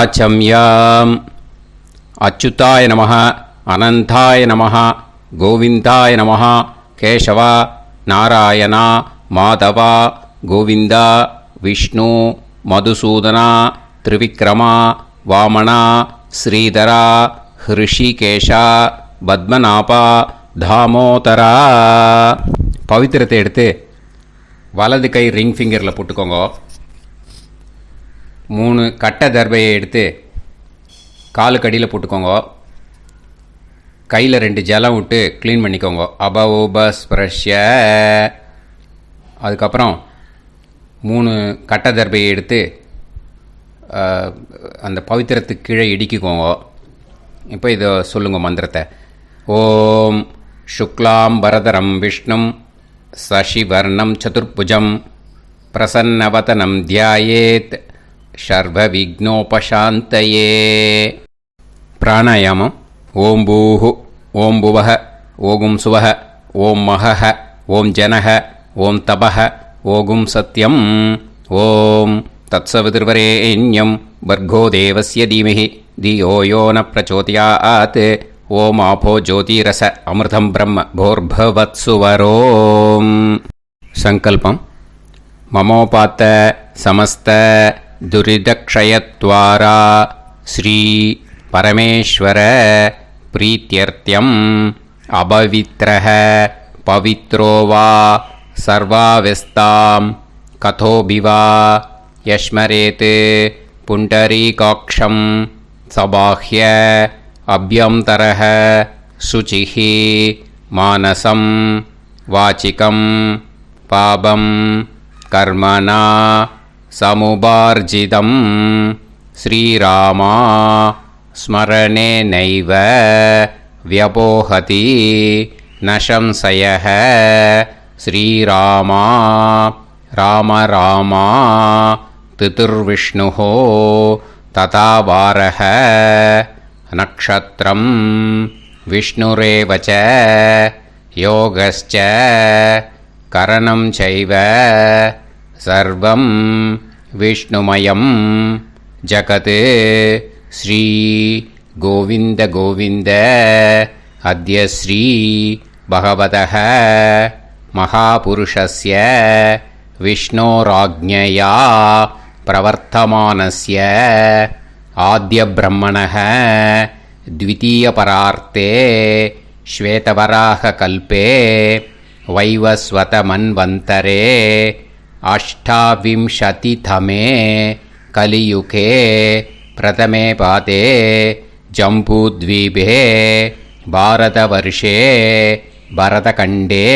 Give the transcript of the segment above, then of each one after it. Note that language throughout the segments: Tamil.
ஆச்சம்யாம். அச்சுதாய நமः, அனந்தாய நமः, கோவிந்தாய நமः, கேசவா, நாராயணா, மாதவா, கோவிந்தா, விஷ்ணு, மதுசூதனா, திரிவிக்ரமா, வாமனா, ஸ்ரீதரா, ஹிருஷிகேஷா, பத்மநாபா, தாமோதரா. பவித்திரத்தை எடுத்து வலது கை ரிங் ஃபிங்கரில் போட்டுக்கோங்க. 3 கட்டை தர்பையை எடுத்து காலுக்கடியில் போட்டுக்கோங்க. கையில் 2 ஜலம் விட்டு க்ளீன் பண்ணிக்கோங்க. அபவோபஸ்பிரஷ்ய. அதுக்கப்புறம் 3 கட்டை தர்பையை எடுத்து அந்த பவித்திரத்துக்கு கீழே இடிக்கிக்கோங்க. இப்போ இதை சொல்லுங்க மந்திரத்தை. ஓம் சுக்லாம் வரதரம் விஷ்ணும் சசிவர்ணம் சதுர்புஜம் பிரசன்னவதனம் தியாயேத் சர்வ விக்னோபசாந்தயே. பிராணாயாமம். ஓம் பூஹு, ஓம் புவஹ, ஓகும் சுவஹ, ஓம் மஹஹ, ஓம் ஜனஹ, ஓம் தபஹ, ஓகும் சத்யம். ஓம் தத்சவிதுர்வரேண்யம் வர்கோ தேவஸ்ய தீமஹி தியோ யோ ந பிரச்சோதயாத். ஓம் ஆபோ ஜோதிரச அமிர்தம் பிரம்ம போர்பவத்சுவரோம். சங்கல்பம். மமோபாத்த சமஸ்த துரிதக்ஷயத்வாரா ஸ்ரீ பரமேஸ்வர பிரீத்யர்த்தியம் அபவித்ரஹ பவித்ரோ வா சர்வாவஸ்தாம் கதோபிவா யஸ்மரேத் புண்டரீகாக்ஷம் சபாஹ்ய அப்யந்தரஹ சுசிஹ மானசம் வாசிகம் பாபம் கர்மணா சமுபார்ஜிதம் ஸ்ரீராமா ஸ்மரணேனைவ வ்யபோஹதி நசம்சயः. ஸ்ரீராமா ராம ராமா திதிர்விஷ்ணுः ததா வாரः. நக்ஷத்ரம் விஷ்ணுரேவ ச யோகஸ்ச கரணம் சைவ சர்வம் விஷ்ணுமயம் ஜகத். ஸ்ரீ கோவிந்த கோவிந்த அத்ய ஸ்ரீ பகவதः மகாபுருஷஸ்ய விஷ்ணோராஜ்ஞயா பிரவர்த்தமானஸ்ய ஆத்ய பிரம்மணः த்விதீயபரார்த்தே ஸ்வேதவராக கல்பே வைவஸ்வத மன்வந்தரே அஷ்டாவிம்சதிதமே கலியுகே பிரதமே பாதே ஜம்பூத்வீபே பாரதவர்ஷே பரதகண்டே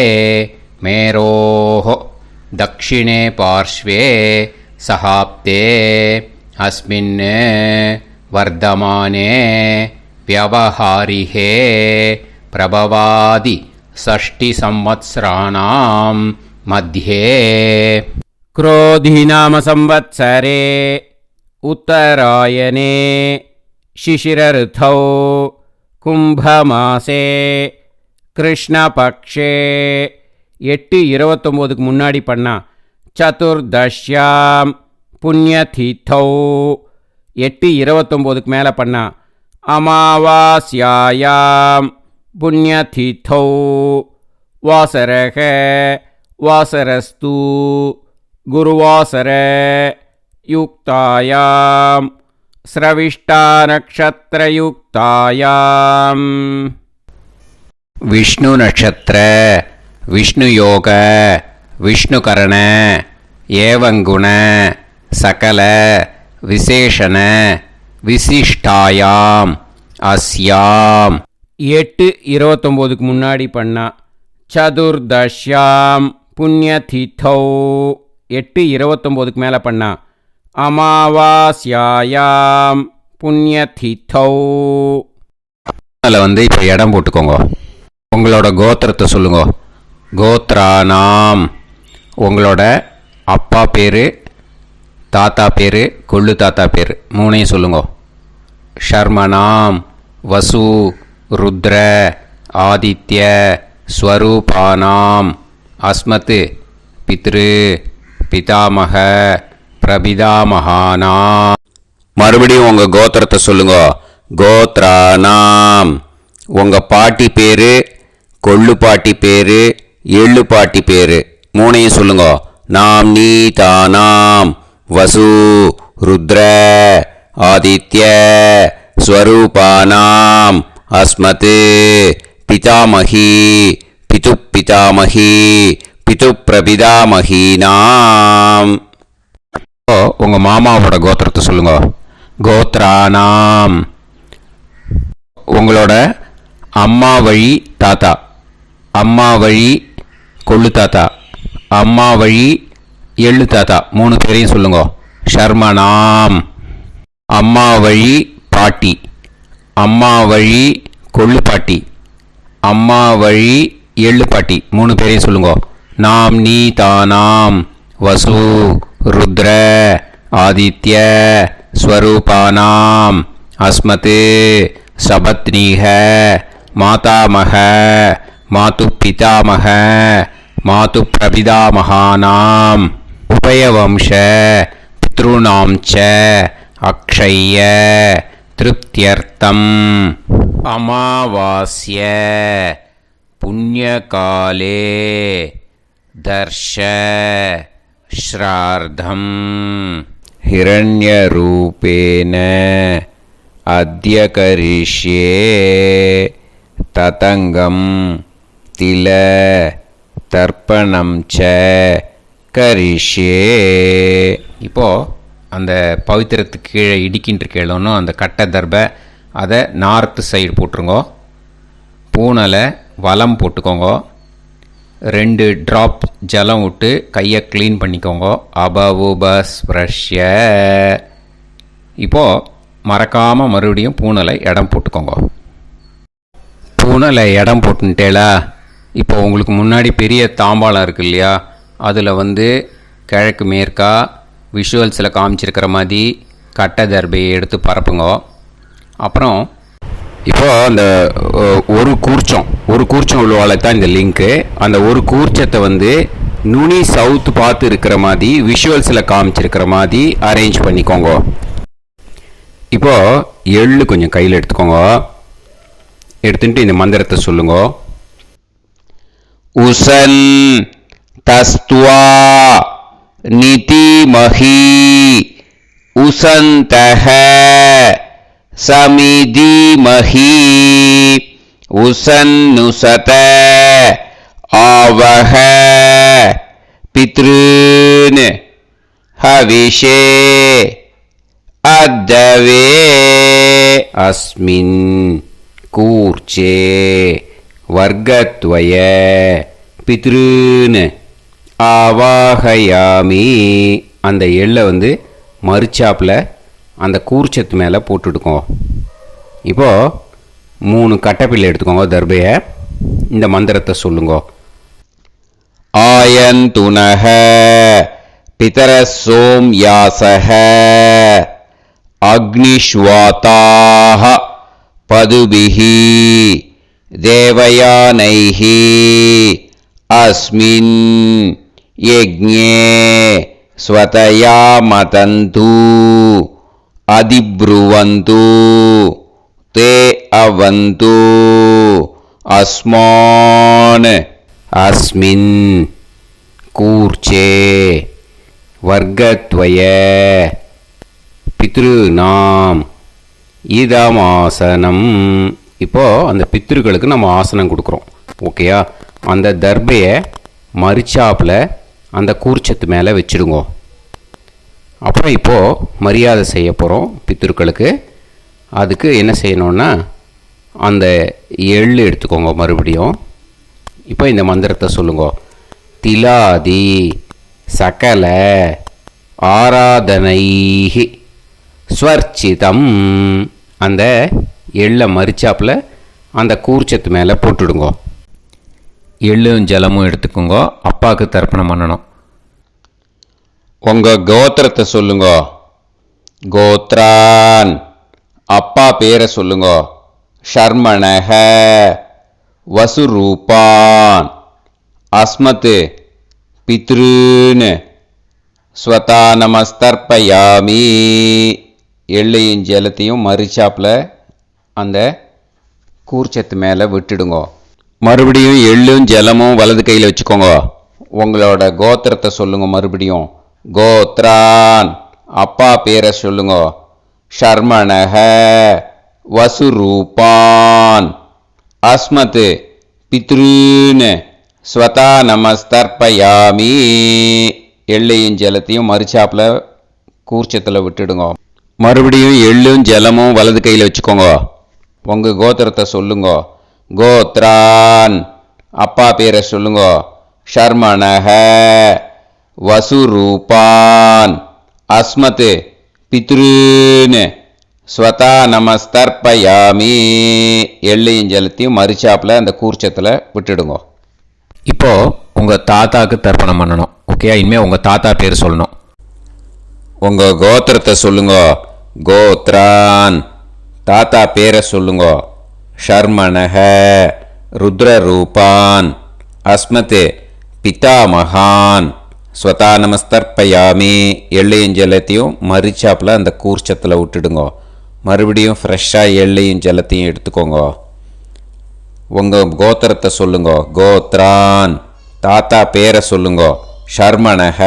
மேரோः தக்ஷிணே பார்ஷ்வே சஹாப்தே அஸ்மின் வர்தமானே व्यवहारिहे प्रभवादि षष्टि संवत्सराणां मध्ये क्रोधिनाम संवत्सरे उत्तरायणे शिशिरऋतौ कुम्भमासे कृष्णपक्षे 8:29 முன்னாடி பண்ணா சதுர்தஷ்யாம் புண்ணியதிதௌ. 8:29 மேலே பண்ணா அமாவாஸ்யாயாம் புண்ணியதிதௌ. வாசரக வாசரஸ்து குருவாசர யுக்தாயாம் ஸ்ரவிஷ்டா நக்ஷத்ரயுக்தாயாம். விஷ்ணு நட்சத்திர விஷ்ணு யோக விஷ்ணுகரண ஏவங்குண சகல விசேஷண விசிஷ்டாயாம் அஸ்யாம். 8:29 முன்னாடி பண்ணா சதுர்தஷ்யாம் புண்ணியதிதௌ. 8:29 மேலே பண்ணா அமாவாஸ்யாயாம் புண்ணியதிதௌ. அதில் இப்போ இடம் போட்டுக்கோங்க. உங்களோட கோத்திரத்தை சொல்லுங்க. கோத்ரானாம். உங்களோட அப்பா பேர், தாத்தா பேர், கொள்ளு தாத்தா பேர் 3ஐயும் சொல்லுங்க. ஷர்மனாம் வசு ருத்ர ஆதித்ய ஸ்வரூபானாம் அஸ்மத் பித்ரு பிதாமக பிரபிதாமகானாம். மறுபடியும் உங்கள் கோத்திரத்தை சொல்லுங்க. கோத்ரானாம். உங்கள் பாட்டி பேர், கொள்ளு பாட்டி பேர், எள்ளு பாட்டி பேர் மூணையும் சொல்லுங்க. நாம் நீ தானாம் வசு ருத்ர ஆதித்ய ஸ்வரூபானாம் அஸ்மத் பிதாமகி பிது பிதாமகி பிது பிரபிதாமகீனாம். உங்கள் மாமாவோட கோத்திரத்தை சொல்லுங்க. கோத்ரானாம். உங்களோட அம்மா வழி தாத்தா, அம்மா வழி கொள்ளு தாத்தா, அம்மா வழி எள்ளு தாத்தா மூணு பேரையும் சொல்லுங்க. ஷர்மனாம். அம்மா வழி பாட்டி, அம்மா வழி கொள்ளு பாட்டி, அம்மா வழி எள்ளு பாட்டி மூணு பேரையும் சொல்லுங்க. நாம் நீ தானாம் வசு ருத்ர ஆதித்ய ஸ்வரூபானாம் அஸ்மத் சபத்னீஹ மாதாமக மாது பிதாமக மாது பிரபிதாமகானாம் உபயவம்ச பித்ருணாம் ச அக்ஷய்ய திருப்தியர்த்தம் அமாவாஸ்ய புண்ணியகாலே தர்ஷ ஸ்ரார்த்தம் ஹிரண்யரூபேன அத்ய கரிஷ்யே ததங்கம் தில தர்ப்பணம் ச கரிஷ்யே. இப்போது அந்த பவித்திரத்துக்கு கீழே இடிக்கின்ற கீழே அந்த கட்டை தர்பை அதை நார்த்து சைடு போட்டுருங்கோ. பூனலை வலம் போட்டுக்கோங்க. 2 ட்ராப் ஜலம் விட்டு கையை க்ளீன் பண்ணிக்கோங்க. அபவுபஸ்ப்ரஷ்ய. இப்போது மறக்காமல் மறுபடியும் பூனலை இடம் போட்டுக்கோங்க. பூனலை இடம் போட்டுட்டேலா. இப்போ உங்களுக்கு முன்னாடி பெரிய தாம்பாளம் இருக்கு இல்லையா, அதில் கிழக்கு மேற்கா விஷுவல்ஸில் காமிச்சிருக்கிற மாதிரி கட்டை தர்பையை எடுத்து பரப்புங்க. அப்புறம் இப்போது அந்த ஒரு கூர்ச்சம் உள்ளவால தான் இந்த லிங்க்கு. அந்த ஒரு கூர்ச்சத்தை நுனி சவுத்து பார்த்து இருக்கிற மாதிரி விஷுவல்ஸில் காமிச்சிருக்கிற மாதிரி அரேஞ்ச் பண்ணிக்கோங்க. இப்போது எள்ளு கொஞ்சம் கையில் எடுத்துக்கோங்க. எடுத்துட்டு இந்த மந்திரத்தை சொல்லுங்க. உசன் தஸ்துவா நிதிமஹி உசந்தஹ சமிதிமஹி உசன்னுசத ஆவஹ பித்ருன் ஹவிஷே அத்தவே அஸ்மின் கூர்ச்சே வர்க்கத்வய பித்ருன் ஆவாஹயாமி. அந்த எள்ளை மறுச்சாப்பில் அந்த கூர்ச்சத்து மேலே போட்டுடுக்கோங்க. இப்போது 3 கட்டைப்பிள்ளை எடுத்துக்கோங்க தர்பையை. இந்த மந்திரத்தை சொல்லுங்க. ஆயந்துனஹ பிதர சோம்யாசஹ அக்னிஷ்வாதாஹ பதுபிஹி தேவயானைஹி அஸ்மின் யஜ்ஞே ஸ்வதயா மதந்து அதிப்ருவந்து தே அவது அஸ்மான் அஸ்மின் கூர்ச்சே வர்க்கத்வய பித்ருநாம் இதமாசனம். இப்போது அந்த பித்ருக்களுக்கு நம்ம ஆசனம் கொடுக்குறோம். ஓகேயா? அந்த தர்பையை மறுச்சாப்பில் அந்த கூர்ச்சத்து மேலே வச்சுடுங்க. அப்புறம் இப்போது மரியாதை செய்ய போகிறோம் பித்ருக்களுக்கு. அதுக்கு என்ன செய்யணுன்னா அந்த எள்ளு எடுத்துக்கோங்க மறுபடியும். இப்போ இந்த மந்திரத்தை சொல்லுங்க. திலாதி சகல ஆராதனைஹி ஸ்வர்ச்சிதம். அந்த எள்ளை மரிச்சாப்பில் அந்த கூர்ச்சத்து மேலே போட்டுடுங்க. எள்ளும் ஜலமும் எடுத்துக்கோங்க. அப்பாவுக்கு தர்ப்பணம் பண்ணணும். உங்கள் கோத்திரத்தை சொல்லுங்க. கோத்ரான். அப்பா பேரை சொல்லுங்க. ஷர்மணஹ வசுரூபான் அஸ்மத் பித்ருன் ஸ்வதா நமஸ்தர்ப்பயாமி. எள்ளையும் ஜலத்தையும் மறிச்சாப்பில் அந்த கூர்ச்சத்து மேலே விட்டுடுங்க. மறுபடியும் எள்ளும் ஜலமும் வலது கையில் வச்சுக்கோங்க. உங்களோட கோத்திரத்தை சொல்லுங்க. மறுபடியும் கோத்ரான், அப்பா பேரை சொல்லுங்க. ஷர்மணஹ, வசுரூபான், அஸ்மத், பித்ருன்னு ஸ்வதா நமஸ்தர்ப்பயாமி. எள்ளையும் ஜலத்தையும் மறிச்சாப்பில் கூர்ச்சத்தில் விட்டுடுங்க. மறுபடியும் எள்ளும் ஜலமும் வலது கையில் வச்சுக்கோங்க. உங்கள் கோத்திரத்தை சொல்லுங்க. கோத்ரான், அப்பா பேரை சொல்லுங்க. ஷர்மணஹ, வசுரூபான், அஸ்மத், பித்ருன்னு ஸ்வதா நமஸ்தர்ப்பயாமி. எள்ளையும் ஜலத்தையும் மறிச்சாப்பில் அந்த கூர்ச்சத்தில் விட்டுடுங்க. இப்போது உங்கள் தாத்தாவுக்கு தர்ப்பணம் பண்ணணும். ஓகே, இனிமேல் உங்கள் தாத்தா பேர் சொல்லணும். உங்கள் கோத்திரத்தை சொல்லுங்க. கோத்ரான், தாத்தா பேரை சொல்லுங்க. ஷர்மணஹ, ருத்ரரூபான், அஸ்மத், பிதாமகான், ஸ்வதா நமஸ்தர்ப்பயாமி. எள்ளையும் ஜலத்தையும் மறிச்சாப்பில் அந்த கூர்ச்சத்தில் விட்டுடுங்க. மறுபடியும் ஃப்ரெஷ்ஷாக எள்ளையும் ஜலத்தையும் எடுத்துக்கோங்க. உங்கள் கோத்திரத்தை சொல்லுங்க. கோத்ரான், தாத்தா பேரை சொல்லுங்க. ஷர்மணஹ,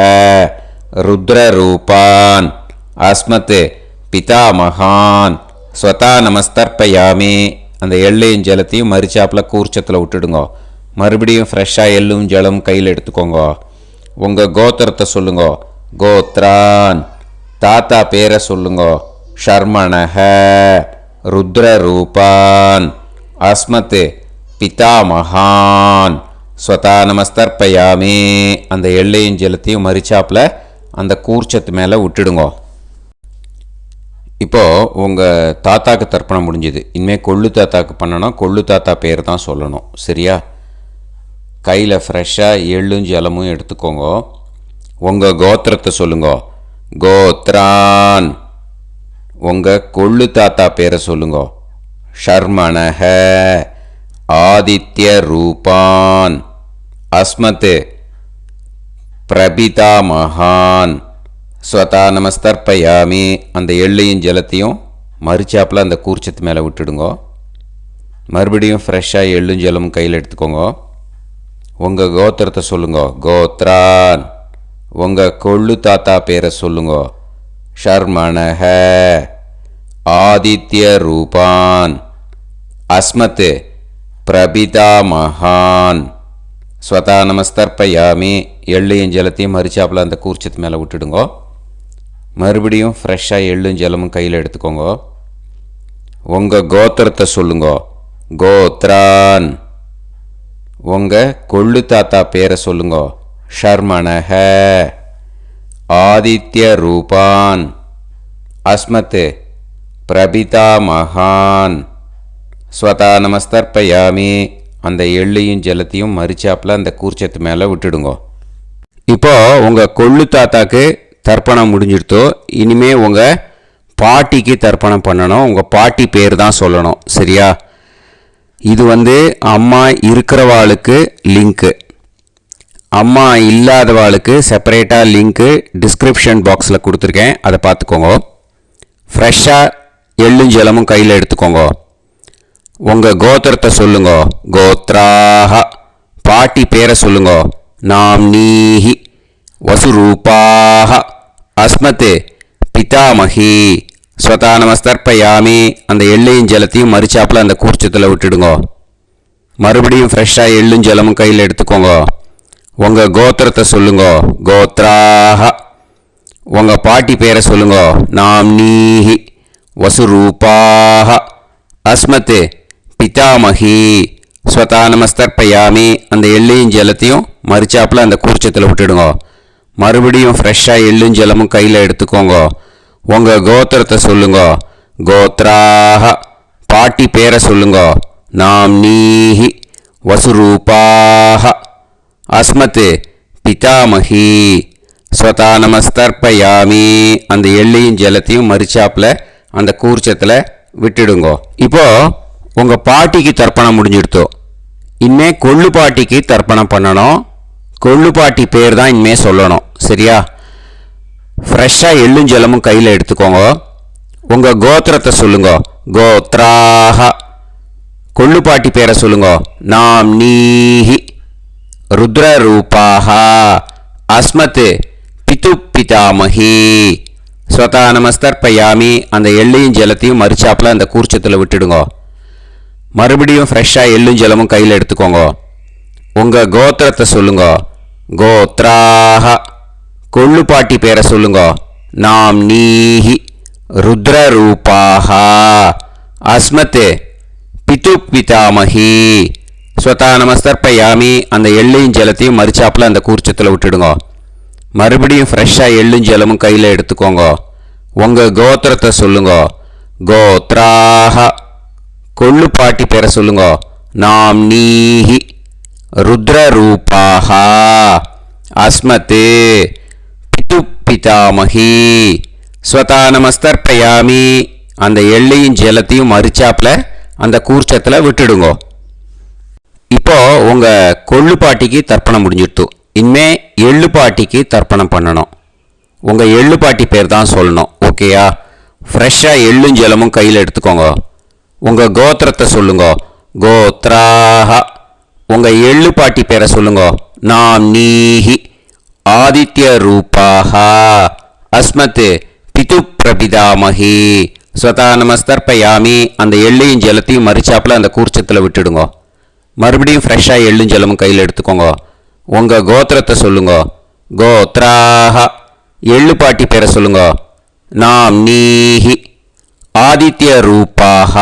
ருத்ரரூபான், அஸ்மத், பிதாமகான், ஸ்வதா நமஸ்தர்ப்பயாமி. அந்த எள்ளையும் ஜலத்தையும் மறிச்சாப்பில் கூர்ச்சத்தில் விட்டுடுங்க. மறுபடியும் ஃப்ரெஷ்ஷாக எள்ளும் ஜலம் கையில் எடுத்துக்கோங்க. உங்கள் கோத்திரத்தை சொல்லுங்க. கோத்ரான், தாத்தா பேரை சொல்லுங்க. ஷர்மணஹ, ருத்ரரூபான், அஸ்மத், பிதாமகான், ஸ்வதா நமஸ்தர்ப்பயாமி. அந்த எள்ளையும் ஜலத்தையும் மறிச்சாப்பில் அந்த கூர்ச்சத்து மேலே விட்டுடுங்க. இப்போது உங்கள் தாத்தாக்கு தர்ப்பணம் முடிஞ்சுது. இனிமேல் கொள்ளு தாத்தாக்கு பண்ணணும். கொள்ளு தாத்தா பேர் தான் சொல்லணும். சரியா? கையில் ஃப்ரெஷ்ஷாக எள்ளும் ஜலமும் எடுத்துக்கோங்க. உங்கள் கோத்திரத்தை சொல்லுங்க. கோத்ரான், உங்கள் கொள்ளு தாத்தா பேரை சொல்லுங்க. ஷர்மணஹ, ஆதித்ய ரூபான், அஸ்மத், பிரபிதாமகான், ஸ்வதா நமஸ்தர்ப்பயாமி. அந்த எள்ளையும் ஜலத்தையும் மறிச்சாப்பில் அந்த கூர்ச்சத்து மேலே விட்டுடுங்க. மறுபடியும் ஃப்ரெஷ்ஷாக எள்ளும் ஜலமும் கையில் எடுத்துக்கோங்க. உங்கள் கோத்திரத்தை சொல்லுங்க. கோத்ரான், உங்கள் கொள்ளு தாத்தா பேரை சொல்லுங்க. ஷர்மணஹ, ஆதித்ய ரூபான், அஸ்மத், பிரபிதாமகான், ஸ்வதா நமஸ்தர்ப்பயாமி. எள்ளையும் ஜலத்தையும் மறிச்சாப்பில் அந்த கூர்ச்சத்து மேலே விட்டுடுங்க. மறுபடியும் ஃப்ரெஷ்ஷாக எள்ளும் ஜலமும் கையில் எடுத்துக்கோங்க. உங்கள் கோத்திரத்தை சொல்லுங்க. கோத்ரான், உங்கள் கொள்ளு தாத்தா பேரை சொல்லுங்க. ஷர்மணஹ, ஆதித்ய ரூபான், அஸ்மத், பிரபிதாமகான், ஸ்வதா நமஸ்தர்ப்பயாமி. அந்த எள்ளையும் ஜலத்தையும் மறிச்சாப்பில் அந்த கூர்ச்சத்து மேலே விட்டுடுங்க. இப்போது உங்கள் கொள்ளு தாத்தாக்கு தர்ப்பணம் முடிஞ்சிடுத்தோ. இனிமேல் உங்கள் பாட்டிக்கு தர்ப்பணம் பண்ணணும். உங்கள் பாட்டி பேர் தான் சொல்லணும். சரியா? இது அம்மா இருக்கிறவாளுக்கு லிங்க்கு, அம்மா இல்லாதவாளுக்கு செப்பரேட்டாக லிங்க்கு டிஸ்கிரிப்ஷன் பாக்ஸில் கொடுத்துருக்கேன். அதை பார்த்துக்கோங்க. ஃப்ரெஷ்ஷாக எள்ளும் ஜலமும் கையில் எடுத்துக்கோங்க. உங்கள் கோத்திரத்தை சொல்லுங்க. கோத்ராஹ, பாட்டி பேரை சொல்லுங்க. நாம்னீஹி, வசுரூபாஹ, அஸ்மத், பிதாமகி, ஸ்வதா நமஸ்தர்ப்பயாமி. அந்த எள்ளையும் ஜலத்தையும் மறிச்சாப்பில் அந்த கூர்ச்சத்தில் விட்டுடுங்க. மறுபடியும் ஃப்ரெஷ்ஷாக எள்ளும் ஜலமும் கையில் எடுத்துக்கோங்க. உங்கள் கோத்திரத்தை சொல்லுங்க. கோத்ராஹ, உங்கள் பாட்டி பேரை சொல்லுங்க. நாம்னீஹி, வசுரூபாஹ, அஸ்மத், பிதாமகி, ஸ்வதா நமஸ்தர்ப்பயாமி. அந்த எள்ளையும் ஜலத்தையும் மறிச்சாப்பில் அந்த கூர்ச்சத்தில் விட்டுடுங்க. மறுபடியும் ஃப்ரெஷ்ஷாக எள்ளும் ஜலமும் கையில் எடுத்துக்கோங்க. உங்கள் கோத்திரத்தை சொல்லுங்க. கோத்ராஹ, பாட்டி பேரை சொல்லுங்க. நாம்னீஹி, வசுரூபாஹ, அஸ்மத், பிதாமகி, ஸ்வதா நமஸ்தர்ப்பயாமி. அந்த எள்ளையும் ஜலத்தையும் மறிச்சாப்பில் அந்த கூர்ச்சத்தில் விட்டுடுங்க. இப்போது உங்கள் பாட்டிக்கு தர்ப்பணம் முடிஞ்சிடுத்தோ. இனிமே கொள்ளு பாட்டிக்கு தர்ப்பணம் பண்ணணும். கொள்ளு பாட்டி பேர் தான் இனிமே சொல்லணும். சரியா? ஃப்ரெஷ்ஷாக எள்ளும் ஜலமும் கையில் எடுத்துக்கோங்க. உங்கள் கோத்திரத்தை சொல்லுங்க. கோத்ராஹ. கொள்ளுப்பாட்டி பேரை சொல்லுங்க. நாம் நீஹி. ருத்ரரூபாஹ. அஸ்மத் பிது பிதாமஹி. ஸ்வதா நமஸ்தர்ப்பயாமி. அந்த எள்ளையும் ஜலத்தையும் மறிச்சாப்பில் அந்த கூர்ச்சத்தில் விட்டுடுங்க. மறுபடியும் ஃப்ரெஷ்ஷாக எள்ளும் ஜலமும் கையில் எடுத்துக்கோங்க. உங்கள் கோத்திரத்தை சொல்லுங்க. கோத்ராஹ. கொள்ளுப்பாட்டி பேரை சொல்லுங்க. நாம் நீஹி. ருத்ரரூபாஹ. அஸ்மத் பிது பிதாமஹி. ஸ்வதா நமஸ்தர்ப்பயாமி. அந்த எள்ளையும் ஜலத்தையும் மறிச்சாப்பில் அந்த கூர்ச்சத்தில் விட்டுடுங்க. மறுபடியும் ஃப்ரெஷ்ஷாக எள்ளும் ஜலமும் கையில் எடுத்துக்கோங்க. உங்கள் கோத்திரத்தை சொல்லுங்க. கோத்ராஹ. கொள்ளுப்பாட்டி பேரை சொல்லுங்க. நாம் நீஹி. ருத்ரரூபாஹ. அஸ்மத் பிது பிதாமஹி. ஸ்வதா நமஸ்தர்ப்பயாமி. அந்த எள்ளையும் ஜலத்தையும் மறிச்சாப்பில் அந்த கூர்ச்சத்தில் விட்டுடுங்க. இப்போ உங்கள் கொள்ளுப்பாட்டிக்கு தர்ப்பணம் முடிஞ்சிடுத்து. இனிமே எள்ளுப்பாட்டிக்கு தர்ப்பணம் பண்ணணும். உங்கள் எள்ளுப்பாட்டி பேர் தான் சொல்லணும். ஓகேயா? ஃப்ரெஷ்ஷாக எள்ளும் ஜலமும் கையில் எடுத்துக்கோங்க. உங்கள் கோத்திரத்தை சொல்லுங்க. கோத்ராஹ. உங்கள் எள்ளுப்பாட்டி பேரை சொல்லுங்க. நாம் நீஹி. ஆதித்ய ரூபாஹ. அஸ்மத் பிது பிரபிதாமஹி. ஸ்வதா நமஸ்தர்ப்பயாமி. அந்த எள்ளையும் ஜலத்தையும் மறிச்சாப்பில் அந்த கூர்ச்சத்தில் விட்டுடுங்க. மறுபடியும் ஃப்ரெஷ்ஷாக எள்ளும் ஜலமும் கையில் எடுத்துக்கோங்க. உங்கள் கோத்திரத்தை சொல்லுங்க. கோத்ராஹ. எள்ளுப்பாட்டி பேரை சொல்லுங்க. நாம் நீஹி. ஆதித்ய ரூபாஹ.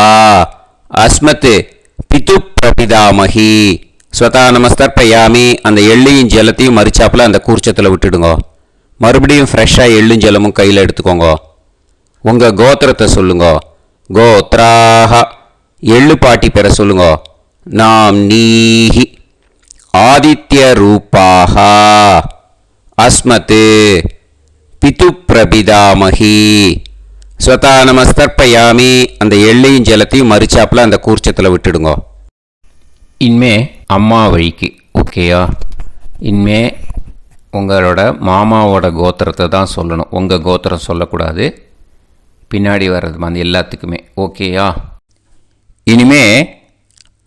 அஸ்மத் பிது பிரபிதாமஹி. ஸ்வதா நமஸ்தர்ப்பயாமி. அந்த எள்ளையும் ஜலத்தையும் மறிச்சாப்பில் அந்த கூர்ச்சத்தில் விட்டுடுங்க. மறுபடியும் ஃப்ரெஷ்ஷாக எள்ளும் ஜலமும் கையில் எடுத்துக்கோங்க. உங்கள் கோத்திரத்தை சொல்லுங்க. கோத்ராஹ. எள்ளுப்பாட்டி பேரை சொல்லுங்க. நாம் நீஹி. ஆதித்ய ரூபாஹ. அஸ்மத் பிது பிரபிதாமஹி. ஸ்வதா நமஸ்தர்ப்பயாமி. அந்த எள்ளையும் ஜலத்தையும் மறிச்சாப்பில் அந்த கூர்ச்சத்தில் விட்டுடுங்க. இனிமே அம்மா வழிக்கு. ஓகேயா? இனிமே உங்களோட மாமாவோட கோத்திரத்தை தான் சொல்லணும். உங்கள் கோத்திரம் சொல்லக்கூடாது. பின்னாடி வர்றது அந்த எல்லாத்துக்குமே. ஓகேயா? இனிமே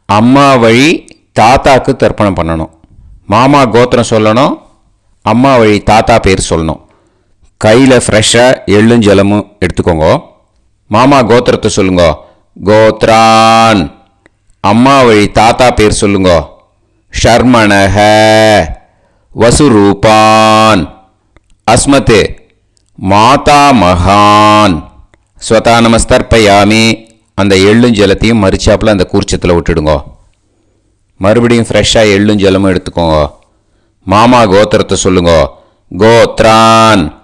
அம்மா வழி தாத்தாக்கு தர்ப்பணம் பண்ணணும். மாமா கோத்திரம் சொல்லணும். அம்மா வழி தாத்தா பேர் சொல்லணும். கையில் ஃப்ரெஷ்ஷாக எள்ளும் ஜலமும் எடுத்துக்கோங்க. மாமா கோத்திரத்தை சொல்லுங்க. கோத்ரான். அம்மா வழி தாத்தா பேர் சொல்லுங்க. ஷர்மணஹ. வசுரூபான். அஸ்மத் மாதா மகான். ஸ்வதா நமஸ்தர்ப்பயாமி. அந்த எள்ளும் ஜலத்தையும் மறிச்சாப்பில் அந்த கூர்ச்சத்தில் விட்டுடுங்க. மறுபடியும் ஃப்ரெஷ்ஷாக எள்ளும் ஜலமும் எடுத்துக்கோங்க. மாமா கோத்திரத்தை சொல்லுங்க. கோத்ரான்.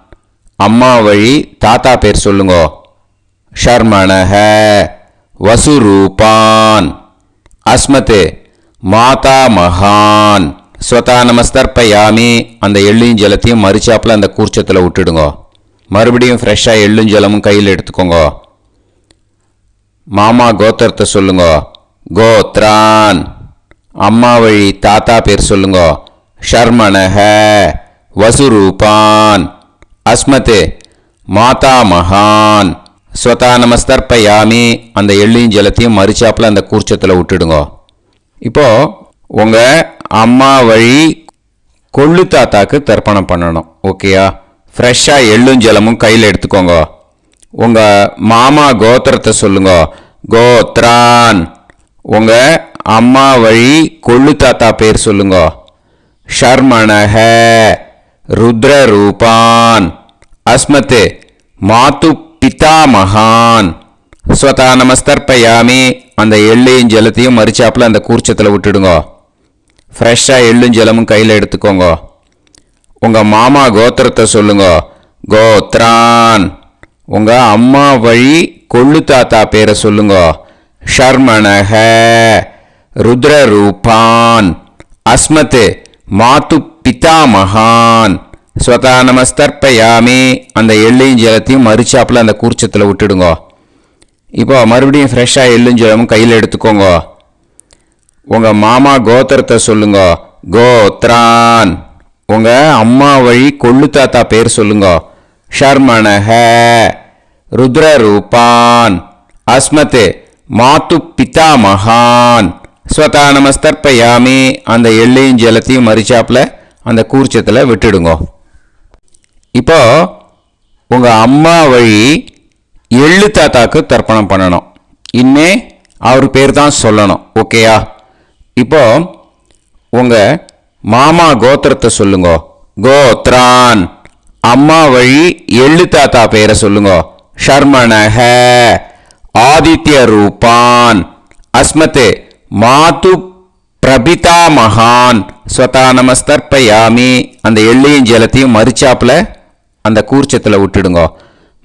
அம்மா வழி தாத்தா பேர் சொல்லுங்க. ஷர்மணஹ. வசுரூபான். அஸ்மத் மாதா மகான். ஸ்வதா நமஸ்தர்ப்பயாமி. அந்த எள்ளையும் ஜலத்தையும் மறிச்சாப்பில் அந்த கூர்ச்சத்தில் விட்டுடுங்க. மறுபடியும் ஃப்ரெஷ்ஷாக எள்ளும் ஜலமும் கையில் எடுத்துக்கோங்க. மாமா கோத்திரத்தை சொல்லுங்க. கோத்ரான். அம்மா வழி தாத்தா பேர் சொல்லுங்க. ஷர்மணஹ. வசுரூபான். அஸ்மத் மாதா மகான். ஸ்வதா நமஸ்தர்ப்பயாமி. அந்த எள்ளையும் ஜலத்தையும் மறிச்சாப்பில் அந்த கூர்ச்சத்தில் விட்டுடுங்க. இப்போது உங்கள் அம்மா வழி கொள்ளு தாத்தாக்கு தர்ப்பணம் பண்ணணும். ஓகேயா? ஃப்ரெஷ்ஷாக எள்ளும் ஜலமும் கையில் எடுத்துக்கோங்க. உங்கள் மாமா கோத்திரத்தை சொல்லுங்க. கோத்ரான். உங்கள் அம்மா வழி கொள்ளு தாத்தா பேர் சொல்லுங்க. ஷர்மணஹ. ருத்ரரூபான். அஸ்மத் மாது பிதாமகான். ஸ்வதா நமஸ்தர்ப்பயாமி. அந்த எள்ளையும் ஜலத்தையும் மறிச்சாப்பில் அந்த கூர்ச்சத்தில் விட்டுடுங்க. ஃப்ரெஷ்ஷாக எள்ளும் ஜலமும் கையில் எடுத்துக்கோங்க. உங்கள் மாமா கோத்திரத்தை சொல்லுங்க. கோத்ரான். உங்கள் அம்மா வழி கொள்ளு தாத்தா பேரை சொல்லுங்க. ஷர்மணஹ. ருத்ரரூபான். அஸ்மத் மாது பிதாமகான். ஸ்வதா நமஸ்தர்ப்பயாமி. அந்த எள்ளையும் ஜலத்தையும் மறிச்சாப்பில் அந்த கூர்ச்சத்தில் விட்டுடுங்க. இப்போ மறுபடியும் ஃப்ரெஷ்ஷாக எள்ளும் ஜலமும் கையில் எடுத்துக்கோங்க. உங்கள் மாமா கோத்திரத்தை சொல்லுங்க. கோத்ரான். உங்கள் அம்மா வழி கொள்ளு தாத்தா பேர் சொல்லுங்க. ஷர்மணஹ. ருத்ரரூபான் அஸ்மத் மாது பிதாமகான் ஸ்வதா நமஸ்தர்ப்பயாமி. அந்த எள்ளையும் ஜலத்தையும் மறிச்சாப்புல அந்த கூர்ச்சத்தில் விட்டுடுங்க. இப்போ உங்கள் அம்மா வழி எள்ளு தாத்தாக்கு தர்ப்பணம் பண்ணணும். இன்னே அவர் பேர் தான் சொல்லணும். ஓகேயா? இப்போ உங்கள் மாமா கோத்திரத்தை சொல்லுங்க. கோத்ரான். அம்மா வழி எள்ளு தாத்தா பேரை சொல்லுங்க. ஷர்மணஹ ஆதித்ய ரூபான் அஸ்மத் மாது பிரபிதாமகான் ஸ்வதா நமஸ்தர்ப்பயாமி. அந்த எள்ளையும் ஜலத்தையும் மறிச்சாப்புல அந்த கூர்ச்சத்தில் விட்டுடுங்க.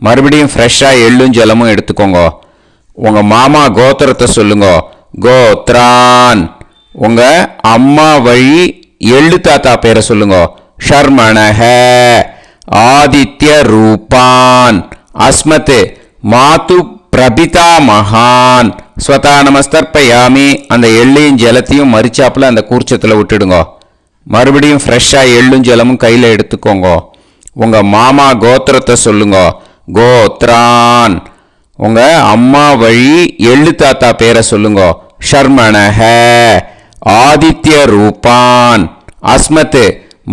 மறுபடியும் ஃப்ரெஷ்ஷாக எள்ளும் ஜலமும் எடுத்துக்கோங்க. உங்கள் மாமா கோத்திரத்தை சொல்லுங்க. கோத்ரான். உங்கள் அம்மா வழி எள்ளு தாத்தா பேரை சொல்லுங்க. ஷர்மணஹ ஆதித்ய ரூபான் அஸ்மத் மாது பிரபிதாமகான் ஸ்வதா நமஸ்தர்ப்பயாமி. அந்த எள்ளையும் ஜலத்தையும் மறிச்சாப்புல அந்த கூர்ச்சத்தில் விட்டுடுங்க. மறுபடியும் ஃப்ரெஷ்ஷாக எள்ளும் ஜலமும் கையில் எடுத்துக்கோங்க. உங்கள் மாமா கோத்திரத்தை சொல்லுங்க. கோத்ரான். உங்கள் அம்மா வழி எள்ளு தாத்தா பேரை சொல்லுங்க. ஷர்மணஹ ஆதித்ய ரூபான் அஸ்மத்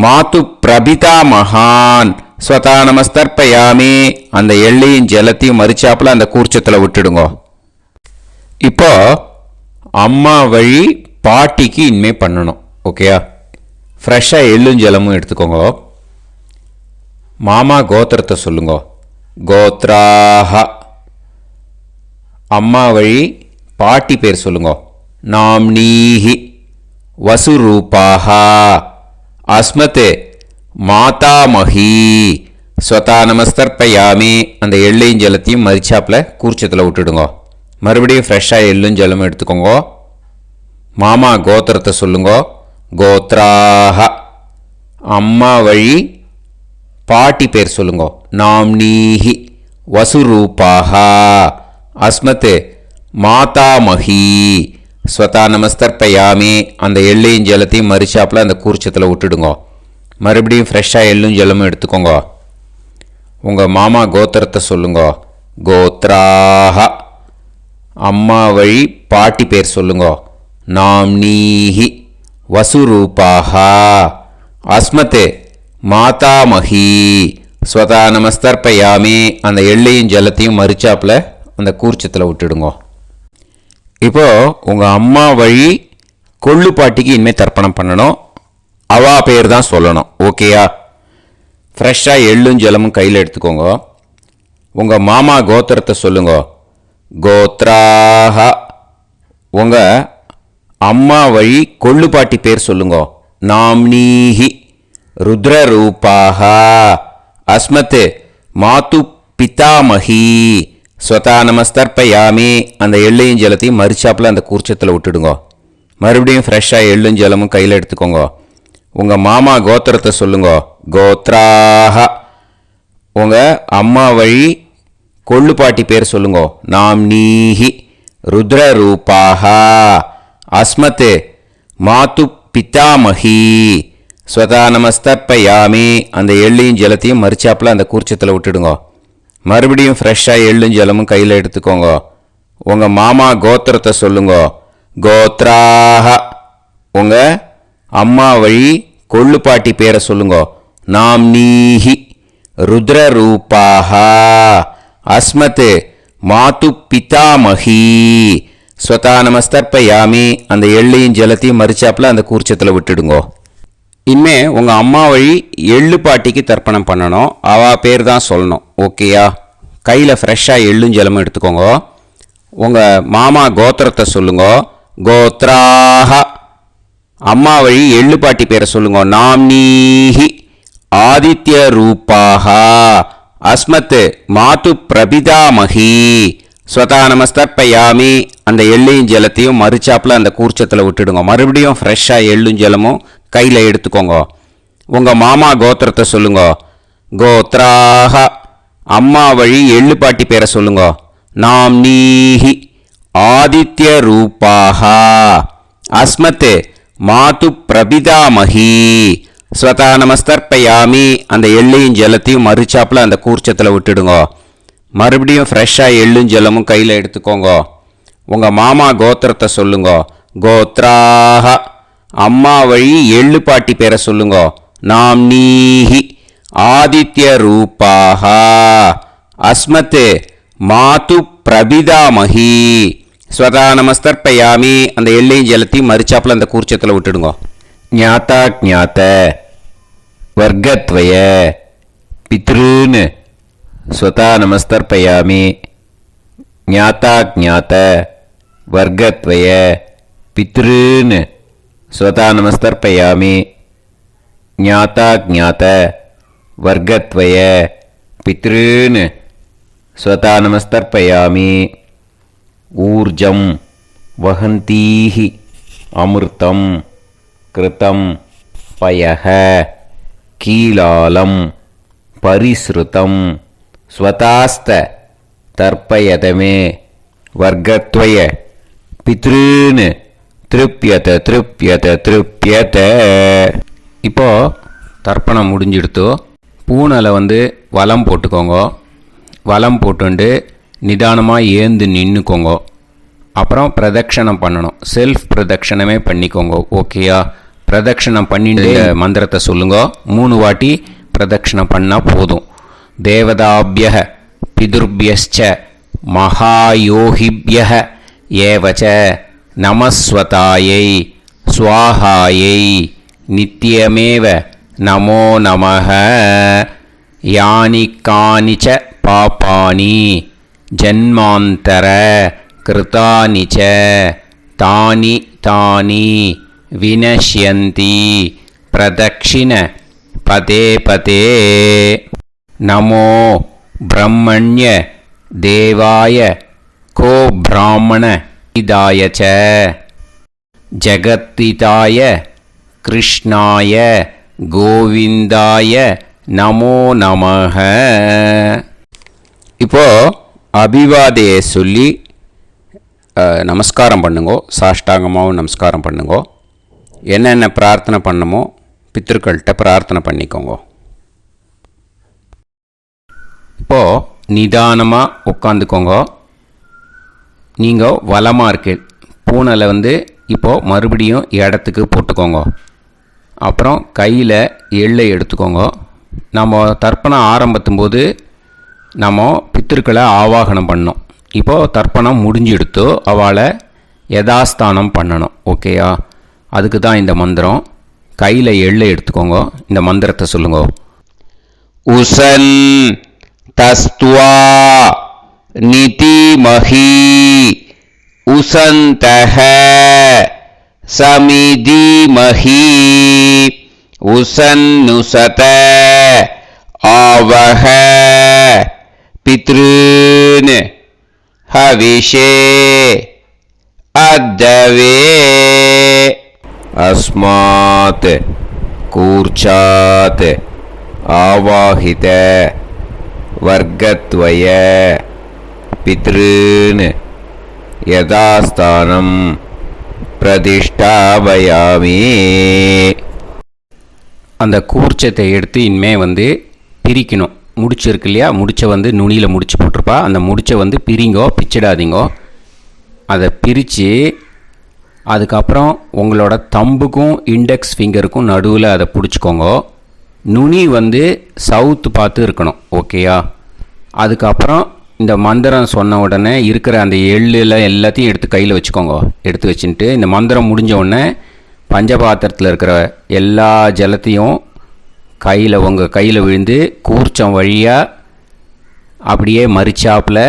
மாது பிரபிதாமகான் ஸ்வதா நமஸ்தர்ப்பயாமி. அந்த எள்ளையும் ஜலத்தையும் மறிச்சாப்புல அந்த கூர்ச்சத்தில் விட்டுடுங்க. இப்போ அம்மா வழி பாட்டிக்கு இனிமே பண்ணணும். ஓகேயா? ஃப்ரெஷ்ஷாக எள்ளும் ஜலமும் எடுத்துக்கோங்க. மாமா கோத்திரத்தை சொல்லுங்க. கோத்ராஹ. அம்மா வழி பாட்டி பேர் சொல்லுங்க. நாம்னீஹி வசுரூபாஹ அஸ்மத் மாதாமஹி ஸ்வதா நமஸ்தர்ப்பயாமி. அந்த எள்ளையும் ஜலத்தையும் மறிச்சாப்புல கூர்ச்சத்தில் விட்டுடுங்க. மறுபடியும் ஃப்ரெஷ்ஷாக எள்ளும் ஜலமும் எடுத்துக்கோங்க. மாமா கோத்திரத்தை சொல்லுங்க. கோத்ராஹ. அம்மா வழி பாட்டி பேர் சொல்லுங்க. நாம்னீஹி வசுரூபாஹ அஸ்மத் மாதாமஹி ஸ்வதா நமஸ்தர்ப்பயாமி. அந்த எள்ளையும் ஜலத்தையும் மறிச்சாப்புல அந்த கூர்ச்சத்தில் விட்டுடுங்க. மறுபடியும் ஃப்ரெஷ்ஷாக எள்ளும் ஜலமும் எடுத்துக்கோங்க. உங்கள் மாமா கோத்திரத்தை சொல்லுங்க. கோத்ராஹ. அம்மா வழி பாட்டி பேர் சொல்லுங்க. நாம்னீஹி வசுரூபாஹ அஸ்மத் மாதாமஹி ஸ்வதா நமஸ்தர்ப்பயாமி. அந்த எள்ளையும் ஜலத்தையும் மறிச்சாப்புல அந்த கூர்ச்சத்தில் விட்டுடுங்க. இப்போ உங்கள் அம்மா வழி கொள்ளு பாட்டிக்கு இனிமேல் தர்ப்பணம் பண்ணணும். அவா பேர் தான் சொல்லணும். ஓகேயா? ஃப்ரெஷ்ஷாக எள்ளும் ஜலமும் கையில் எடுத்துக்கோங்க. உங்கள் மாமா கோத்திரத்தை சொல்லுங்க. கோத்ராஹ. உங்கள் அம்மா வழி கொள்ளு பாட்டி பேர் சொல்லுங்க. நாம்னீஹி ருத்ரரூபாஹ அஸ்மத் மாது பிதாமஹி ஸ்வதா நமஸ்தர்ப்பயாமி. அந்த எள்ளையும் ஜலத்தையும் மறிச்சாப்புல அந்த கூர்ச்சத்தில் விட்டுடுங்க. மறுபடியும் ஃப்ரெஷ்ஷாக எள்ளும் ஜலமும் கையில் எடுத்துக்கோங்க. உங்கள் மாமா கோத்திரத்தை சொல்லுங்க. கோத்ராஹ. உங்கள் அம்மா வழி கொள்ளு பாட்டி பேர் சொல்லுங்க. நாம்னீஹி ருத்ரரூபாஹ அஸ்மத் மாது பிதாமஹி ஸ்வதா நமஸ்தர்ப்பயாமி. அந்த எள்ளையும் ஜலத்தையும் மறிச்சாப்புல அந்த கூர்ச்சத்தில் விட்டுடுங்க. மறுபடியும் ஃப்ரெஷ்ஷாக எள்ளும் ஜலமும் கையில் எடுத்துக்கோங்க. உங்கள் மாமா கோத்திரத்தை சொல்லுங்க. கோத்ராஹ. உங்கள் அம்மா வழி கொள்ளு பாட்டி பேரை சொல்லுங்க. நாம்னீஹி ருத்ரரூபாஹ அஸ்மத் மாது பிதாமஹி ஸ்வதா நமஸ்தர்ப்பயாமி. அந்த எள்ளையும் ஜலத்தையும் மறிச்சாப்புல அந்த கூர்ச்சத்தில் விட்டுடுங்க. இனிமே உங்கள் அம்மா வழி எள்ளு பாட்டிக்கு தர்ப்பணம் பண்ணணும். அவா பேர் தான் சொல்லணும். ஓகேயா? கையில் ஃப்ரெஷ்ஷாக எள்ளும் ஜலமும் எடுத்துக்கோங்க. உங்கள் மாமா கோத்திரத்தை சொல்லுங்க. கோத்ராஹ. அம்மா வழி எள்ளு பாட்டி பேரை சொல்லுங்க. நாம்னீஹி ஆதித்ய ரூபாஹ அஸ்மத் மாது பிரபிதாமஹி ஸ்வதா நமஸ்தர்ப்பயாமி. அந்த எள்ளையும் ஜலத்தையும் மறிச்சாப்புல அந்த கூர்ச்சத்தில் விட்டுடுங்க. மறுபடியும் ஃப்ரெஷ்ஷாக எள்ளும் ஜலமும் கையில் எடுத்துக்கோங்க. உங்கள் மாமா கோத்திரத்தை சொல்லுங்க. கோத்ராஹ. அம்மா வழி எள்ளு பாட்டி பேரை சொல்லுங்க. நாம்னீஹி ஆதித்ய ரூபாஹ அஸ்மத் மாது பிரபிதாமஹி ஸ்வதா நமஸ்தர்ப்பயாமி. அந்த எள்ளையும் ஜலத்தையும் மறிச்சாப்புல அந்த கூர்ச்சத்தில் விட்டுடுங்க. மறுபடியும் ஃப்ரெஷ்ஷாக எள்ளும் ஜலமும் கையில் எடுத்துக்கோங்க. உங்கள் மாமா கோத்திரத்தை சொல்லுங்க. கோத்ராக. அம்மா வழி எள்ளு பாட்டி பேரை சொல்லுங்க. நாம் நீஹி ஆதித்ய ரூபாக. அஸ்மத் மாது பிரபிதாமகி. ஸ்வதா நமஸ்தர்ப்பயாமி. அந்த எள்ளையும் ஜலத்தையும் மறிச்சாப்பில் அந்த கூர்ச்சத்தில் விட்டுடுங்க. ஞாத்தா ஜாத்த வர்க்கத்வய பித்ருன்னு ஸ்வதா நமஸ்தர்ப்பயாமி. ஞாத்தா ஜாத்த வர்க்கத்வய பித்ருன்னு ஸ்வதா நமஸ்தர்ப்பயாமி. ஞாத்தா ஜாத்த வர்க்கத்வய பித்ருன்னு ஸ்வதா நமஸ்தர்ப்பயாமி. ஊர்ஜம் வஹந்தீஹி அமிர்தம் கிருதம் பயஹ கீலாலம் பரிஸ்ருதம் ஸ்வதாஸ்த தர்ப்பயதமே வர்க்கத்வய பித்ருன்னு திருப்யத திருப்யத திருப்யத. இப்போ தர்ப்பணம் முடிஞ்சிடுத்தோ. பூனலை வலம் போட்டுக்கோங்க. வலம் போட்டுண்டு நிதானமாக ஏந்து நின்றுக்கோங்க. அப்புறம் பிரதட்சணம் பண்ணணும். செல்ஃப் பிரதட்சணமே பண்ணிக்கோங்க. ஓகேயா? பிரதட்சணம் பண்ணிட்டு மந்திரத்தை சொல்லுங்க. 3 வாட்டி பிரதட்சணம் பண்ணால் போதும். தேவதாபிய பிதுர்பியச்ச மகாயோகிபிய ஏவச்ச நமஸ்வதாயை ஸ்வாஹாயை நித்யமேவ நமோ நமஹ. யானி கானிச்ச பாபானி ஜன்மாந்தர கிருதானி ச தானி தானி வினஷ்யந்தி பிரதக்ஷிண பதே பதே. நமோ பிரம்மண்ய தேவாய கோ பிராமண இதாய ச ஜகத்திதாய கிருஷ்ணாய கோவிந்தாய நமோ நமஹ. இப்போ அபிவாதையை சொல்லி நமஸ்காரம் பண்ணுங்கோ. சாஷ்டாங்கமாகவும் நமஸ்காரம் பண்ணுங்கோ. என்னென்ன பிரார்த்தனை பண்ணமோ பித்திருக்கள்கிட்ட பிரார்த்தனை பண்ணிக்கோங்க. இப்போது நிதானமாக உட்காந்துக்கோங்க. நீங்கள் வலமாக இருக்கு. பூனலை இப்போது மறுபடியும் இடத்துக்கு போட்டுக்கோங்க. அப்புறம் கையில் எள்ளை எடுத்துக்கோங்க. நம்ம தர்ப்பணம் ஆரம்பித்தும்போது நம்ம பித்திருக்களை ஆவாகனம் பண்ணோம். இப்போது தர்ப்பணம் முடிஞ்செடுத்தோ அவளை யதாஸ்தானம் பண்ணணும். ஓகேயா? அதுக்கு தான் இந்த மந்திரம். கையில் எள்ளை எடுத்துக்கோங்க. இந்த மந்திரத்தை சொல்லுங்க. உசன் தஸ்துவா நிதிமஹி உசந்தஹ சமிதிமஹி உசன்னுசத ஆவஹ பித்ருன் ஹவிஷே அத்தவே. அஸ்மாத் கூர்ச்சாத் ஆவாஹித வர்க்கத்வய பித்ருன் யதாஸ்தானம் பிரதிஷ்டாபயாமி. அந்த கூர்ச்சத்தை எடுத்து இனிமே பிரிக்கணும். முடிச்சிருக்கு இல்லையா? முடிச்சை நுனியில் முடிச்சு போட்டிருப்பா. அந்த முடிச்சை பிரிங்கோ, பிச்சிடாதீங்கோ. அதை பிரித்து அதுக்கப்புறம் உங்களோட தம்புக்கும் இண்டெக்ஸ் ஃபிங்கருக்கும் நடுவில் அதை பிடிச்சிக்கோங்க. நுனி சவுத்து பார்த்து இருக்கணும். ஓகேயா? அதுக்கப்புறம் இந்த மந்திரம் சொன்ன உடனே இருக்கிற அந்த எள்ளில் எல்லாத்தையும் எடுத்து கையில் வச்சுக்கோங்க. எடுத்து வச்சுட்டு இந்த மந்திரம் முடிஞ்ச உடனே பஞ்சபாத்திரத்தில் இருக்கிற எல்லா ஜலத்தையும் உங்கள் கையில் விழுந்து கூர்ச்சம் வழியாக அப்படியே மறிச்சாப்பில்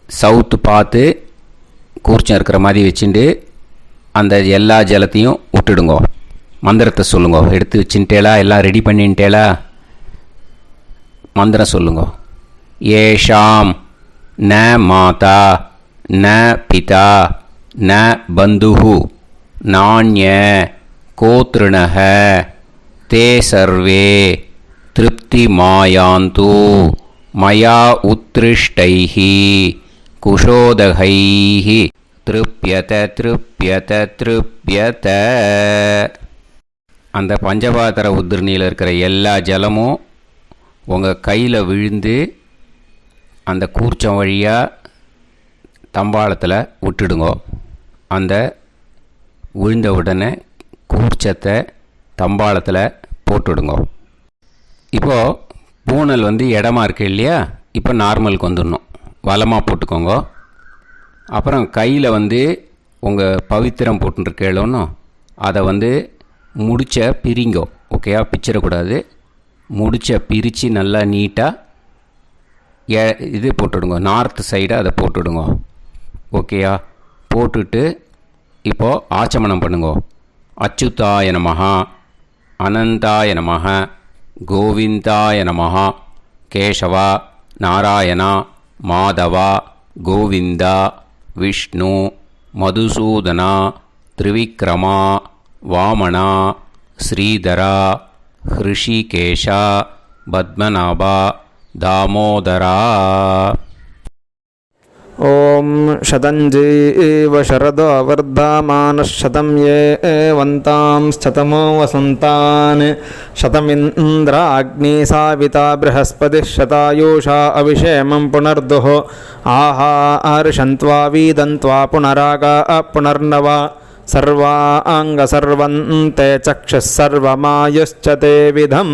சவுத்து பார்த்து கூர்ச்சம் இருக்கிற மாதிரி வச்சுட்டு அந்த எல்லா ஜலத்தையும் விட்டுடுங்கோ. மந்திரத்தை சொல்லுங்க. எடுத்து வச்சுட்டேலா? எல்லாம் ரெடி பண்ணிட்டேலா? மந்திரம் சொல்லுங்க. ஏஷாம் ந மாதா ந பிதா ந பந்துஹு நாண்ய கோத்ருணஹ தே சர்வே திருப்தி மாயாந்து மயா உத்ருஷ்டைஹி குஷோதகைஹி திருப்யத திருப்யத திருப்யத. அந்த பஞ்சபாத்திர உதிர்ணியில் இருக்கிற எல்லா ஜலமும் உங்கள் கையில் விழுந்து அந்த கூர்ச்சம் வழியாக தம்பாளத்தில் விட்டுடுங்க. அந்த விழுந்த உடனே கூர்ச்சத்தை தம்பாளத்தில் போட்டுவிடுங்க. இப்போது பூனல் இடமா இருக்கு இல்லையா, இப்போ நார்மலுக்கு வந்துடணும். வலமாக போட்டுக்கோங்க. அப்புறம் கையில் உங்கள் பவித்திரம் போட்டுருக்கேளோன்னு அதை முடிச்ச பிரிங்கோ. ஓகேயா, பிச்சிடக்கூடாது. முடிச்ச பிரித்து நல்லா நீட்டாக இது போட்டுவிடுங்க. நார்த் சைடு அதை போட்டுவிடுங்க. ஓகேயா, போட்டுட்டு இப்போது ஆச்சமனம் பண்ணுங்க. அச்சுதாய நமஹ, அனந்தாய நமஹ, கோவிந்தாய நமஹ, கேசவா, நாராயணா, மாதவா, கோவிந்தா, விஷ்ணு, மதுசூதனா, திரிவிக்ரமா, வாமனா, ஸ்ரீதரா, ஹிருஷிகேஷா, பத்மநாபா, தாமோதரா. ஓம் शतञ्जीव शरदो वर्धमानः शतं ये वन्तां शतमो वसन्तान् शतमिन्द्राग्नी साविता बृहस्पतिः शतायुषा अभिषेमं पुनर्दुः आहार्षन्त्वा वीदन्त्वा पुनरागा पुनर्नवा सर्वाङ्गसर्वन्ते चक्षुः सर्वमायुश्च ते विधं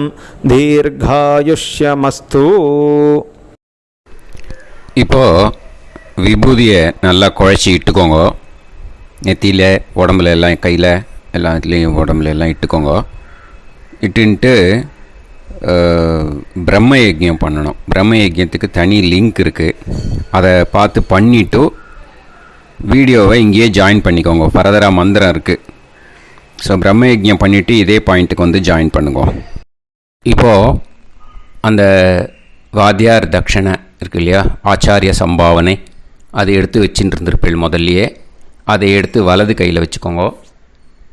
दीर्घायुष्यमस्तु. இப்போது விபூதியை நல்லா குழச்சி இட்டுக்கோங்க. நெத்தியில், உடம்புல எல்லாம், கையில் எல்லாத்துலேயும் உடம்புல எல்லாம் இட்டுக்கோங்க. இட்டுன்ட்டு பிரம்ம யஜ்யம் பண்ணணும். பிரம்ம யஜ்யத்துக்கு தனி லிங்க் இருக்குது. அதை பார்த்து பண்ணிவிட்டு வீடியோவை இங்கேயே ஜாயின் பண்ணிக்கோங்க. ஃபர்தராக மந்திரம் இருக்குது. ஸோ பிரம்ம யஜ்யம் பண்ணிவிட்டு இதே பாயிண்ட்டுக்கு ஜாயின் பண்ணுங்க. இப்போது அந்த வாத்தியார் தட்சணை இருக்கு இல்லையா, ஆச்சாரிய சம்பாவனை, அதை எடுத்து வச்சுட்டு இருந்திருப்பேள் முதல்லையே. அதை எடுத்து வலது கையில் வச்சுக்கோங்க.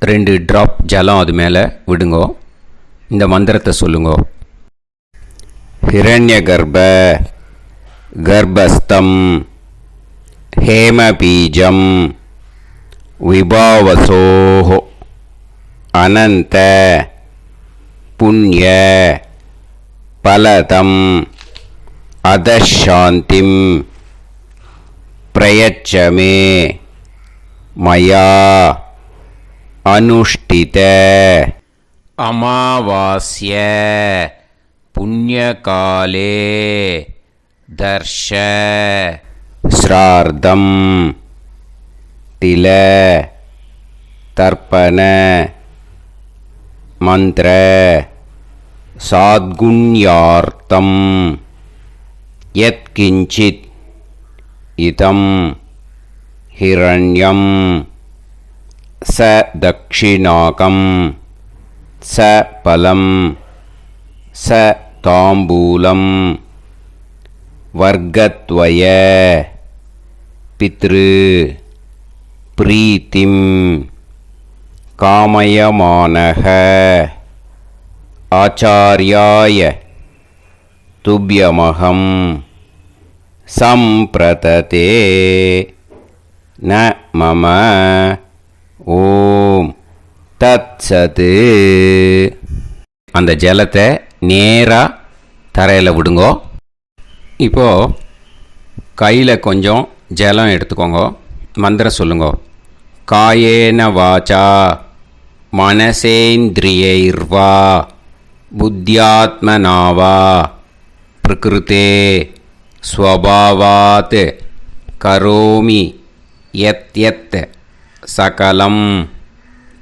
2 ட்ராப் ஜலம் அது மேலே விடுங்க. இந்த மந்திரத்தை சொல்லுங்க. ஹிரண்ய கர்ப்ப கர்ப்பஸ்தம் ஹேமபீஜம் விபாவசோஹோ அனந்த புண்ணிய பலதம் அதசாந்திம் பிரயச்சமே மயா அனுஷ்டித அமாவாஸ்ய புண்ணியகாலே தர்ஷ ஸ்ரார்த்தம் தில தர்ப்பண மந்திர சாத்குண்யார்த்தம் யத்கிஞ்சித் இதம் ஹிரண்யம் ச தக்ஷிணாகம் ச பலம் ச தாம்பூலம் வர்க்கத்வய பித்ரு பிரீத்திம் காமயமானஹ ஆச்சார்யாய துப்யமகம் சம்பிரததே ந மம ஓம் தத்சத். அந்த ஜலத்தை நேராக தரையில் விடுங்கோ. இப்போது கையில் கொஞ்சம் ஜலம் எடுத்துக்கோங்க. மந்திரம் சொல்லுங்க. காயேன வாச்சா மனசேந்திரியைர்வா புத்தியாத்மனாவா பிரகிருதே ஸ்வபாவாத் கரோமி யத் யத் சகலம்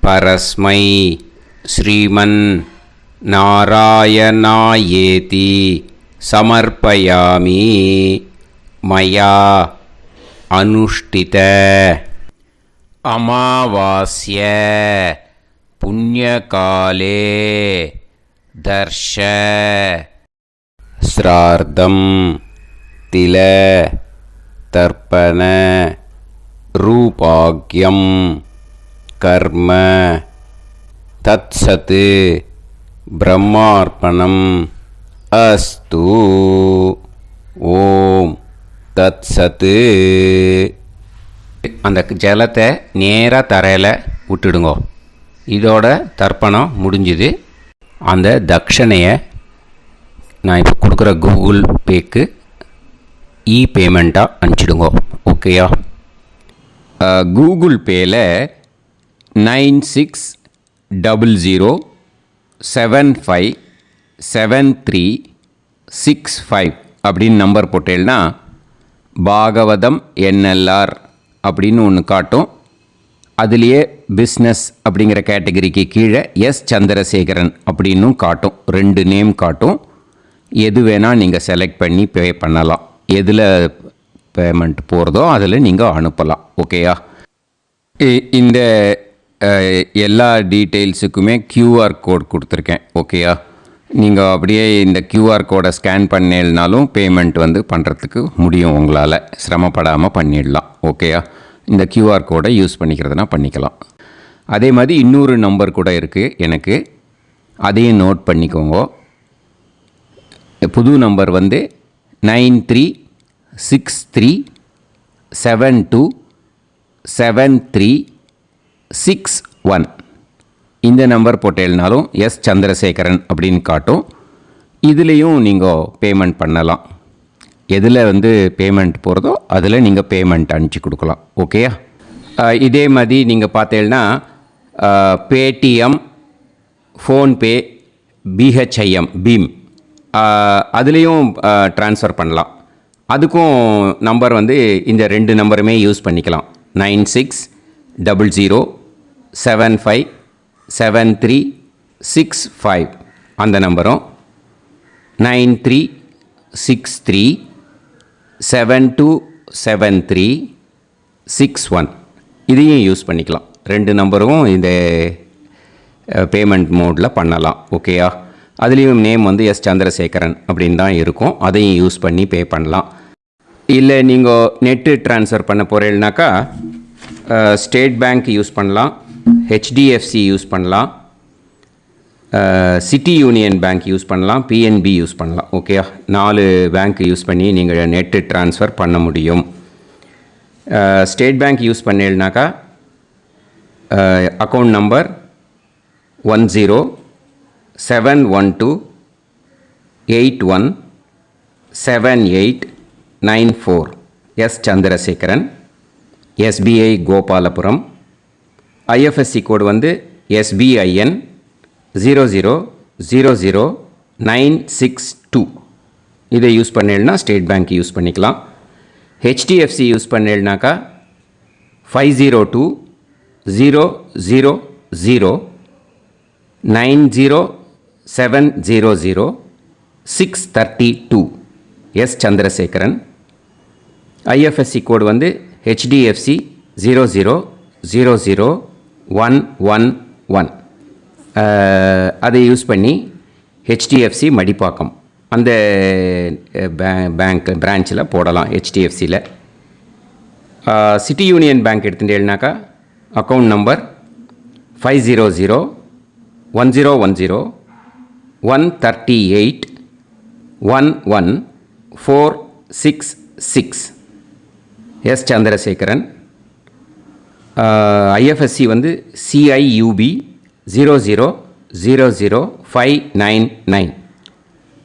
பரஸ்மை ஸ்ரீமன் நாராயணாயேதி சமர்ப்பயாமி மயா அனுஷ்டித அமாவாஸ்ய புண்ணியகாலே தர்ஷ ஸ்ரார்த்தம் தில தர்ப்பண ரூபாக்யம் கர்ம தத்சத் பிரம்மார்ப்பணம் அஸ்து. ஓம் தத்சத். அந்த ஜலத்தை நேராக தரையில் விட்டுடுங்கோ. இதோட தர்ப்பணம் முடிஞ்சுது. அந்த தட்சணையை நான் இப்போ கொடுக்குற கூகுள் பேக்கு பேமெண்ட்டாக அனுப்பிச்சிடுங்க. ஓகேயா? கூகுள் பேயில் 9600757365 அப்படின்னு நம்பர் போட்டேன்னா பாகவதம் என்எல்ஆர் அப்படின்னு ஒன்று காட்டும். அதுலேயே பிஸ்னஸ் அப்படிங்கிற கேட்டகரிக்கு கீழே எஸ் சந்திரசேகரன் அப்படின்னும் காட்டும். 2 நேம் காட்டும். எது வேணால் நீங்கள் செலக்ட் பண்ணி பே பண்ணலாம். எதில் பேமெண்ட் போகிறதோ அதில் நீங்கள் அனுப்பலாம். ஓகேயா? இந்த எல்லா டீட்டெயில்ஸுக்குமே QR கோட் கொடுத்துருக்கேன். ஓகேயா? நீங்கள் அப்படியே இந்த QR கோடை ஸ்கேன் பண்ணேனாலும் பேமெண்ட் பண்ணுறதுக்கு முடியும். உங்களால் சிரமப்படாமல் பண்ணிடலாம். ஓகேயா? இந்த QR கோடை யூஸ் பண்ணிக்கிறதுனா பண்ணிக்கலாம். அதே மாதிரி இன்னொரு நம்பர் கூட இருக்குது எனக்கு, அதையும் நோட் பண்ணிக்கோங்க. புது நம்பர் 9363727361. இந்த நம்பர் போட்டேனாலும் எஸ் சந்திரசேகரன் அப்படின்னு காட்டும். இதுலேயும் நீங்கள் பேமெண்ட் பண்ணலாம். எதில் பேமெண்ட் போகிறதோ அதில் நீங்கள் பேமெண்ட் அனுப்பிச்சி கொடுக்கலாம். ஓகேயா? இதே மாதிரி நீங்கள் பார்த்தீங்கன்னா பேடிஎம், ஃபோன்பே, பிஹெச்ஐஎம், பீம் அதுலேயும் ட்ரான்ஸ்ஃபர் பண்ணலாம். அதுக்கும் நம்பர் இந்த 2 நம்பருமே யூஸ் பண்ணிக்கலாம். 9600757365 அந்த நம்பரும் 9363727361 இதையும் யூஸ் பண்ணிக்கலாம். 2 நம்பரும் இந்த பேமெண்ட் மோடில் பண்ணலாம். ஓகேயா? அதுலேயும் நேம் எஸ் சந்திரசேகரன் அப்படின்னு தான் இருக்கும். அதையும் யூஸ் பண்ணி பே பண்ணலாம். இல்லை நீங்கள் நெட்டு ட்ரான்ஸ்ஃபர் பண்ண போகிறீங்கனாக்கா ஸ்டேட் பேங்க் யூஸ் பண்ணலாம், HDFC யூஸ் பண்ணலாம், சிட்டி யூனியன் பேங்க் யூஸ் பண்ணலாம், PNB யூஸ் பண்ணலாம். ஓகேயா? 4 பேங்க் யூஸ் பண்ணி நீங்கள் நெட்டு ட்ரான்ஸ்ஃபர் பண்ண முடியும். ஸ்டேட் பேங்க் யூஸ் பண்ணீங்கனாக்கா account number 1071281789 S Chandrasekaran, SBI Gopalapuram. IFSC code SBIN 0000962. இதை யூஸ் பண்ணீங்கன்னா ஸ்டேட் பேங்க் யூஸ் பண்ணிக்கலாம். HDFC யூஸ் பண்ணீங்கனாக்கா 50200907000632 S Chandrasekaran. IFSC code HDFC 0000111. அதை யூஸ் பண்ணி HDFC மடிப்பாக்கம் அந்த பேங்க் பிரான்ச்சில் போடலாம். HDFCயில் சிட்டி யூனியன் பேங்க் எடுத்துட்டேன்னாக்கா account number 500101381146 S Chandrasekaran. IFSC CIUB 0000599.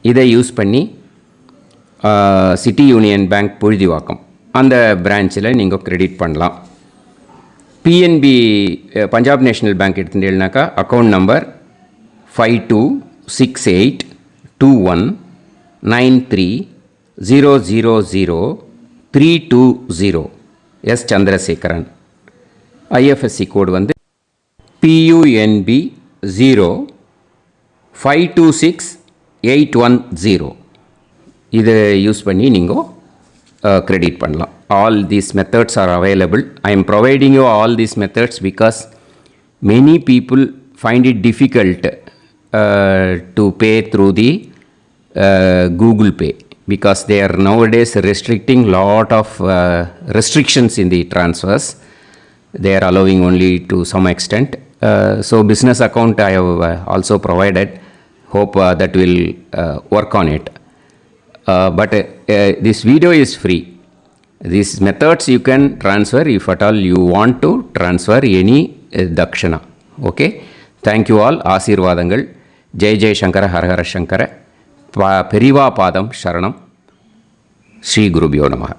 இதை யூஸ் பண்ணி சிட்டி யூனியன் பேங்க் புழுதிவாக்கம் அந்த பிரான்ச்சில் நீங்கள் கிரெடிட் பண்ணலாம். PNB பஞ்சாப் நேஷ்னல் பேங்க் எடுத்துட்டேன்னாக்கா account number 52682193000320 S Chandrasekaran. IFSC code PUNB 0526810. இதை யூஸ் பண்ணி நீங்கள் கிரெடிட் பண்ணலாம். All these methods are available. I am providing you all these methods because many people find it difficult to pay through the Google Pay because they are nowadays restricting lot of restrictions in the transfers. They are allowing only to some extent. So business account I have also provided. Hope that will work on it. But this video is free. These methods you can transfer if at all you want to transfer any dakshana. Okay? Thank you all. ஆசீர்வாதங்கள். ஜெய் ஜெய் சங்கர ஹரஹர சங்கர. பெரிவா பாதம் சரணம். ஸ்ரீ குருபியோ நமः.